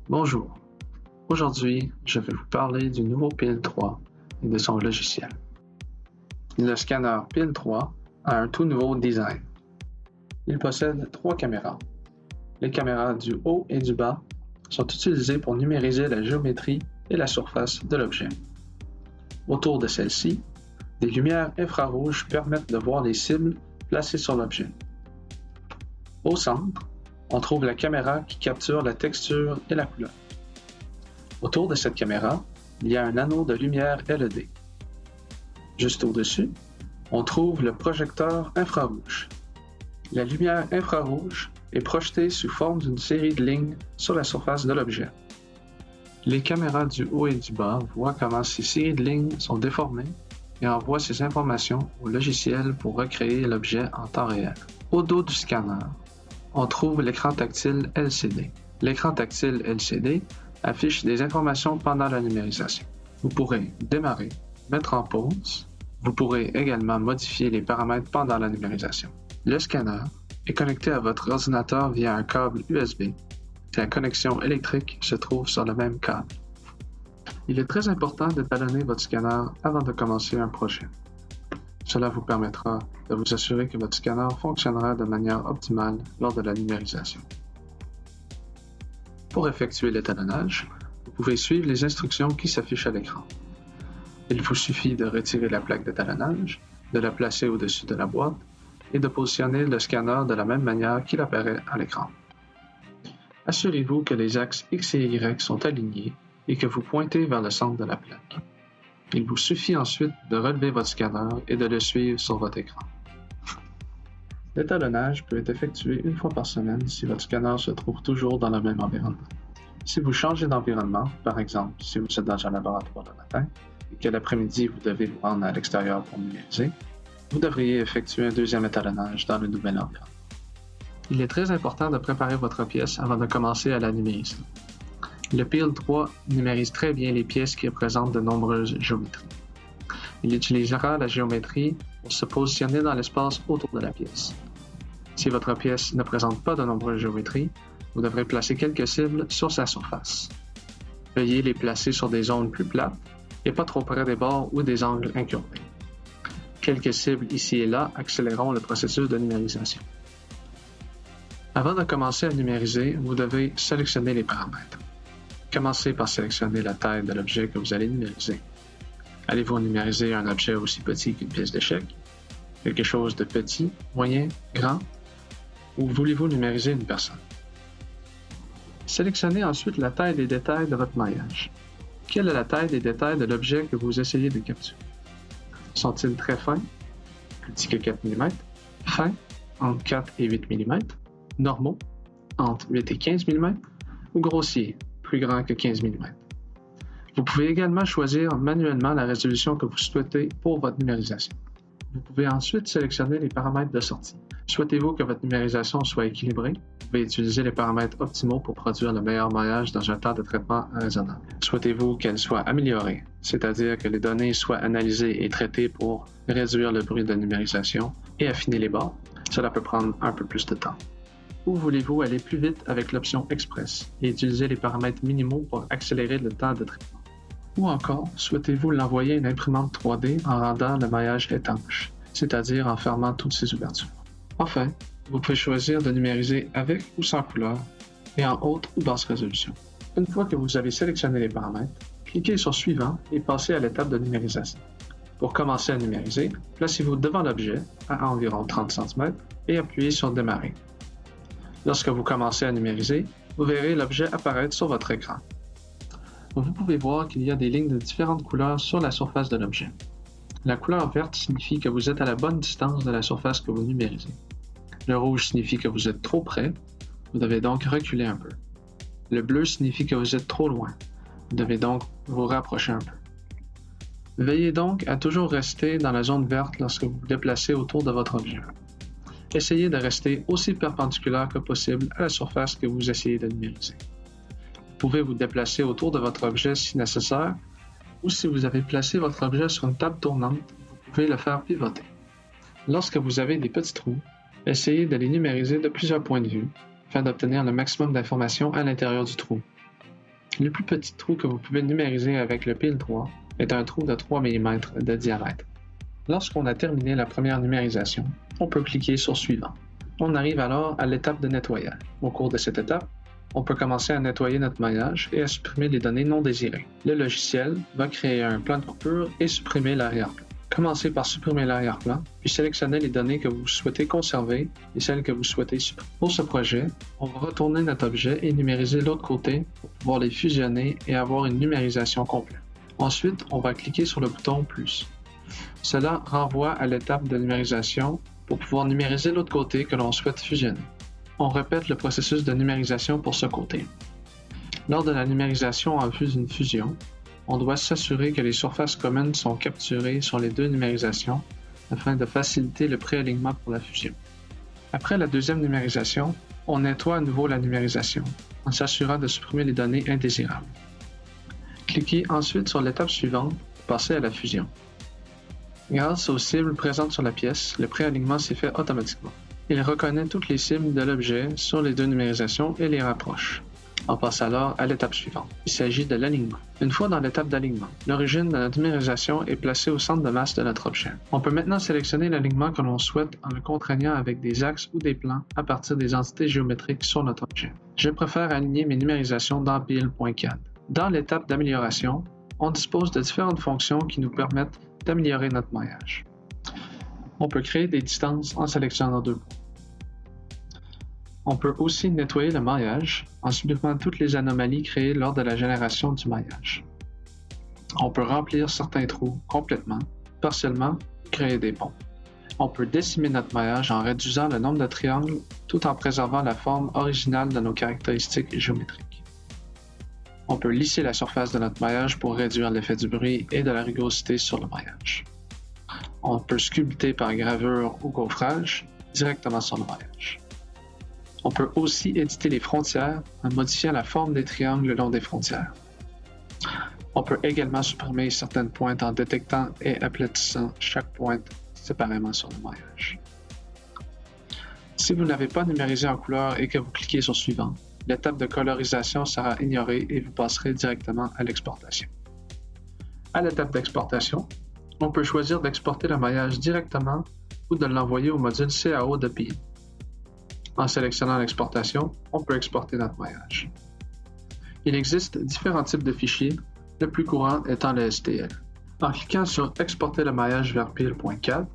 Bonjour, aujourd'hui je vais vous parler du nouveau PIL3 et de son logiciel. Le scanner PIL3 a un tout nouveau design. Il possède 3 caméras. Les caméras du haut et du bas sont utilisées pour numériser la géométrie et la surface de l'objet. Autour de celle-ci, des lumières infrarouges permettent de voir les cibles placées sur l'objet. Au centre, on trouve la caméra qui capture la texture et la couleur. Autour de cette caméra, il y a un anneau de lumière LED. Juste au-dessus, on trouve le projecteur infrarouge. La lumière infrarouge est projetée sous forme d'une série de lignes sur la surface de l'objet. Les caméras du haut et du bas voient comment ces séries de lignes sont déformées et envoient ces informations au logiciel pour recréer l'objet en temps réel. Au dos du scanner, on trouve l'écran tactile LCD. L'écran tactile LCD affiche des informations pendant la numérisation. Vous pourrez démarrer, mettre en pause. Vous pourrez également modifier les paramètres pendant la numérisation. Le scanner est connecté à votre ordinateur via un câble USB. La connexion électrique se trouve sur le même câble. Il est très important de talonner votre scanner avant de commencer un projet. Cela vous permettra de vous assurer que votre scanner fonctionnera de manière optimale lors de la numérisation. Pour effectuer l'étalonnage, vous pouvez suivre les instructions qui s'affichent à l'écran. Il vous suffit de retirer la plaque d'étalonnage, de la placer au-dessus de la boîte et de positionner le scanner de la même manière qu'il apparaît à l'écran. Assurez-vous que les axes X et Y sont alignés et que vous pointez vers le centre de la plaque. Il vous suffit ensuite de relever votre scanner et de le suivre sur votre écran. L'étalonnage peut être effectué une fois par semaine si votre scanner se trouve toujours dans le même environnement. Si vous changez d'environnement, par exemple si vous êtes dans un laboratoire le matin et que l'après-midi vous devez vous rendre à l'extérieur pour numériser, vous devriez effectuer un deuxième étalonnage dans le nouvel environnement. Il est très important de préparer votre pièce avant de commencer à la numériser. Le PIL3 numérise très bien les pièces qui représentent de nombreuses géométries. Il utilisera la géométrie pour se positionner dans l'espace autour de la pièce. Si votre pièce ne présente pas de nombreuses géométries, vous devrez placer quelques cibles sur sa surface. Veuillez les placer sur des zones plus plates et pas trop près des bords ou des angles incurvés. Quelques cibles ici et là accéléreront le processus de numérisation. Avant de commencer à numériser, vous devez sélectionner les paramètres. Commencez par sélectionner la taille de l'objet que vous allez numériser. Allez-vous numériser un objet aussi petit qu'une pièce d'échecs? Quelque chose de petit, moyen, grand? Ou voulez-vous numériser une personne? Sélectionnez ensuite la taille des détails de votre maillage. Quelle est la taille des détails de l'objet que vous essayez de capturer? Sont-ils très fins, plus petits que 4 mm, fins, entre 4 et 8 mm, normaux, entre 8 et 15 mm, ou grossiers, plus grands que 15 mm. Vous pouvez également choisir manuellement la résolution que vous souhaitez pour votre numérisation. Vous pouvez ensuite sélectionner les paramètres de sortie. Souhaitez-vous que votre numérisation soit équilibrée? Vous pouvez utiliser les paramètres optimaux pour produire le meilleur maillage dans un temps de traitement raisonnable. Souhaitez-vous qu'elle soit améliorée, c'est-à-dire que les données soient analysées et traitées pour réduire le bruit de numérisation et affiner les bords? Cela peut prendre un peu plus de temps. Ou voulez-vous aller plus vite avec l'option Express et utiliser les paramètres minimaux pour accélérer le temps de traitement? Ou encore, souhaitez-vous l'envoyer à une imprimante 3D en rendant le maillage étanche, c'est-à-dire en fermant toutes ses ouvertures? Enfin, vous pouvez choisir de numériser avec ou sans couleur et en haute ou basse résolution. Une fois que vous avez sélectionné les paramètres, cliquez sur Suivant et passez à l'étape de numérisation. Pour commencer à numériser, placez-vous devant l'objet à environ 30 cm et appuyez sur Démarrer. Lorsque vous commencez à numériser, vous verrez l'objet apparaître sur votre écran. Vous pouvez voir qu'il y a des lignes de différentes couleurs sur la surface de l'objet. La couleur verte signifie que vous êtes à la bonne distance de la surface que vous numérisez. Le rouge signifie que vous êtes trop près, vous devez donc reculer un peu. Le bleu signifie que vous êtes trop loin, vous devez donc vous rapprocher un peu. Veillez donc à toujours rester dans la zone verte lorsque vous vous déplacez autour de votre objet. Essayez de rester aussi perpendiculaire que possible à la surface que vous essayez de numériser. Vous pouvez vous déplacer autour de votre objet si nécessaire, ou si vous avez placé votre objet sur une table tournante, vous pouvez le faire pivoter. Lorsque vous avez des petits trous, essayez de les numériser de plusieurs points de vue, afin d'obtenir le maximum d'informations à l'intérieur du trou. Le plus petit trou que vous pouvez numériser avec le pile 3 est un trou de 3 mm de diamètre. Lorsqu'on a terminé la première numérisation, on peut cliquer sur Suivant. On arrive alors à l'étape de nettoyage. Au cours de cette étape, on peut commencer à nettoyer notre maillage et à supprimer les données non désirées. Le logiciel va créer un plan de coupure et supprimer l'arrière-plan. Commencez par supprimer l'arrière-plan, puis sélectionnez les données que vous souhaitez conserver et celles que vous souhaitez supprimer. Pour ce projet, on va retourner notre objet et numériser l'autre côté pour pouvoir les fusionner et avoir une numérisation complète. Ensuite, on va cliquer sur le bouton « Plus ». Cela renvoie à l'étape de numérisation pour pouvoir numériser l'autre côté que l'on souhaite fusionner. On répète le processus de numérisation pour ce côté. Lors de la numérisation en vue d'une fusion, on doit s'assurer que les surfaces communes sont capturées sur les deux numérisations afin de faciliter le préalignement pour la fusion. Après la deuxième numérisation, on nettoie à nouveau la numérisation en s'assurant de supprimer les données indésirables. Cliquez ensuite sur l'étape suivante pour passer à la fusion. Grâce aux cibles présentes sur la pièce, le préalignement s'est fait automatiquement. Il reconnaît toutes les cibles de l'objet sur les deux numérisations et les rapproche. On passe alors à l'étape suivante. Il s'agit de l'alignement. Une fois dans l'étape d'alignement, l'origine de notre numérisation est placée au centre de masse de notre objet. On peut maintenant sélectionner l'alignement que l'on souhaite en le contraignant avec des axes ou des plans à partir des entités géométriques sur notre objet. Je préfère aligner mes numérisations dans pile.cad. Dans l'étape d'amélioration, on dispose de différentes fonctions qui nous permettent d'améliorer notre maillage. On peut créer des distances en sélectionnant deux points. On peut aussi nettoyer le maillage en supprimant toutes les anomalies créées lors de la génération du maillage. On peut remplir certains trous complètement, partiellement, créer des ponts. On peut décimer notre maillage en réduisant le nombre de triangles tout en préservant la forme originale de nos caractéristiques géométriques. On peut lisser la surface de notre maillage pour réduire l'effet du bruit et de la rugosité sur le maillage. On peut sculpter par gravure ou gaufrage directement sur le maillage. On peut aussi éditer les frontières en modifiant la forme des triangles le long des frontières. On peut également supprimer certaines pointes en détectant et aplatissant chaque pointe séparément sur le maillage. Si vous n'avez pas numérisé en couleur et que vous cliquez sur Suivant, l'étape de colorisation sera ignorée et vous passerez directement à l'exportation. À l'étape d'exportation, on peut choisir d'exporter le maillage directement ou de l'envoyer au module CAO de pile. En sélectionnant l'exportation, on peut exporter notre maillage. Il existe différents types de fichiers, le plus courant étant le STL. En cliquant sur « Exporter le maillage vers pile.cad »,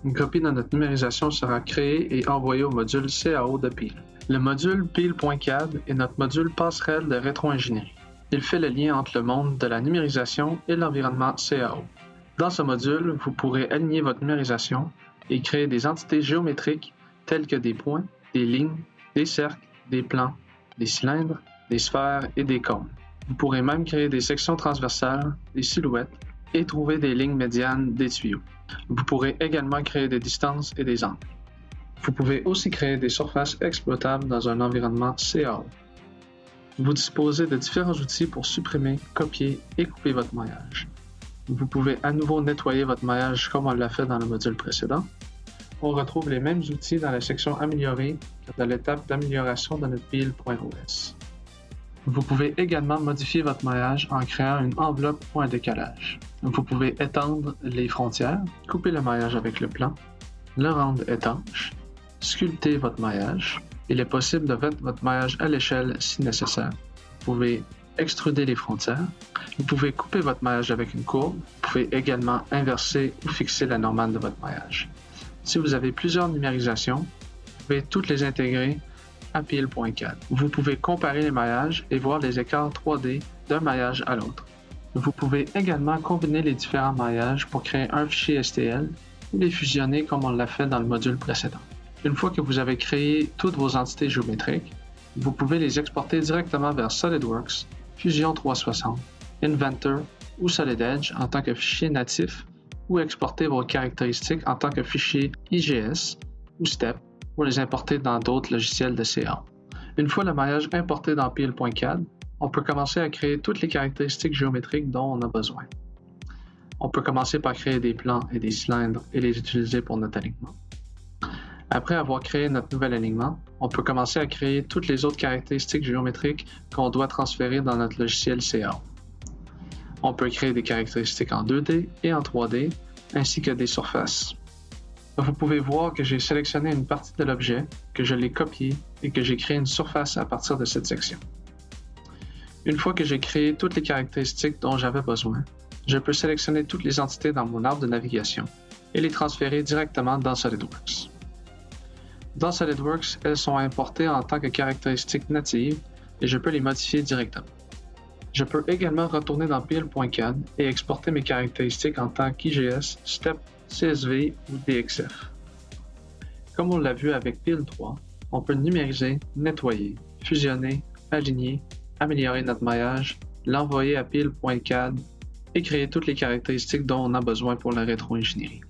une copie de notre numérisation sera créée et envoyée au module CAO de pile. Le module pile.cad est notre module passerelle de rétro-ingénierie. Il fait le lien entre le monde de la numérisation et l'environnement CAO. Dans ce module, vous pourrez aligner votre numérisation et créer des entités géométriques telles que des points, des lignes, des cercles, des plans, des cylindres, des sphères et des cônes. Vous pourrez même créer des sections transversales, des silhouettes et trouver des lignes médianes des tuyaux. Vous pourrez également créer des distances et des angles. Vous pouvez aussi créer des surfaces exploitables dans un environnement CAO. Vous disposez de différents outils pour supprimer, copier et couper votre maillage. Vous pouvez à nouveau nettoyer votre maillage comme on l'a fait dans le module précédent. On retrouve les mêmes outils dans la section Améliorée que dans l'étape d'amélioration de notre pile.os. Vous pouvez également modifier votre maillage en créant une enveloppe ou un décalage. Vous pouvez étendre les frontières, couper le maillage avec le plan, le rendre étanche, sculpter votre maillage. Il est possible de mettre votre maillage à l'échelle si nécessaire. Vous pouvez extruder les frontières. Vous pouvez couper votre maillage avec une courbe. Vous pouvez également inverser ou fixer la normale de votre maillage. Si vous avez plusieurs numérisations, vous pouvez toutes les intégrer à pile.cad. Vous pouvez comparer les maillages et voir les écarts 3D d'un maillage à l'autre. Vous pouvez également combiner les différents maillages pour créer un fichier STL ou les fusionner comme on l'a fait dans le module précédent. Une fois que vous avez créé toutes vos entités géométriques, vous pouvez les exporter directement vers SolidWorks, Fusion 360, Inventor ou Solid Edge en tant que fichier natif ou exporter vos caractéristiques en tant que fichier IGS ou STEP pour les importer dans d'autres logiciels de CA. Une fois le maillage importé dans pile.cad, on peut commencer à créer toutes les caractéristiques géométriques dont on a besoin. On peut commencer par créer des plans et des cylindres et les utiliser pour notre alignement. Après avoir créé notre nouvel alignement, on peut commencer à créer toutes les autres caractéristiques géométriques qu'on doit transférer dans notre logiciel CA. On peut créer des caractéristiques en 2D et en 3D, ainsi que des surfaces. Vous pouvez voir que j'ai sélectionné une partie de l'objet, que je l'ai copié et que j'ai créé une surface à partir de cette section. Une fois que j'ai créé toutes les caractéristiques dont j'avais besoin, je peux sélectionner toutes les entités dans mon arbre de navigation et les transférer directement dans SolidWorks. Dans SolidWorks, elles sont importées en tant que caractéristiques natives et je peux les modifier directement. Je peux également retourner dans pil.cad et exporter mes caractéristiques en tant qu'IGS, STEP, CSV ou DXF. Comme on l'a vu avec Pil 3, on peut numériser, nettoyer, fusionner, aligner, améliorer notre maillage, l'envoyer à pil.cad et créer toutes les caractéristiques dont on a besoin pour la rétro-ingénierie.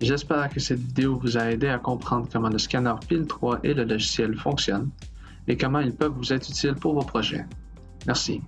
J'espère que cette vidéo vous a aidé à comprendre comment le scanner Pil 3 et le logiciel fonctionnent et comment ils peuvent vous être utiles pour vos projets. Merci.